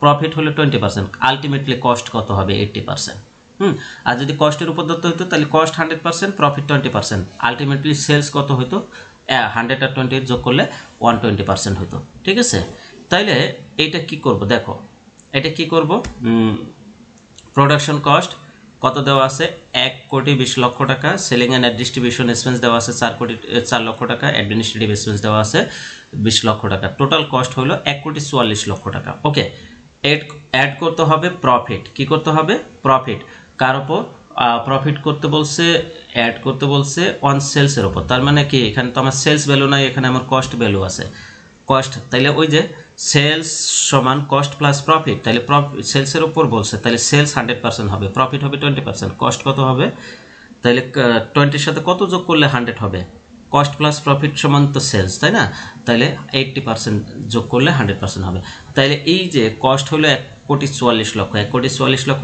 Profit হলো 20%, ultimately cost কত হবে 80%। আর যদি কস্টের উপর দত্ত হতো তাহলে কস্ট 100%, প্রফিট 20%, আলটিমেটলি সেলস কত হতো 100 আর 20 যোগ করলে 120% হতো। ঠিক আছে, তাইলে এইটা কি করব দেখো, এটা কি করব, প্রোডাকশন কস্ট কত দেওয়া আছে 1,20,00,000 টাকা, সেলিং অ্যান্ড ডিস্ট্রিবিউশন এক্সপেন্স দেওয়া আছে 4 লক্ষ টাকা, অ্যাডমিনিস্ট্রেটিভ এক্সপেন্স দেওয়া আছে 20 লক্ষ টাকা, টোটাল কস্ট হলো 1,44,00,000 টাকা। ওকে, অ্যাড করতে হবে প্রফিট, কি করতে হবে প্রফিট, কার উপর প্রফিট করতে বলছে, অ্যাড করতে বলছে অন সেলসের উপর, তার মানে কি এখানে তো আমার সেলস ভ্যালু নাই, এখানে আমার কস্ট ভ্যালু আছে, কস্ট, তাইলে ওই যে সেলস সমান কস্ট প্লাস প্রফিট, তাহলে সেলসের উপর বলছে, তাহলে সেলস 100% হবে, প্রফিট হবে 20%, কস্ট কত হবে, তাহলে 20 সাথে কত যোগ করলে 100 হবে, কস্ট প্লাস প্রফিট সমান তো সেলস, তাই না, তাহলে 80% যোগ করলে 100% হবে। তাহলে এই যে কস্ট হলো 1,44,00,000, 1,44,00,000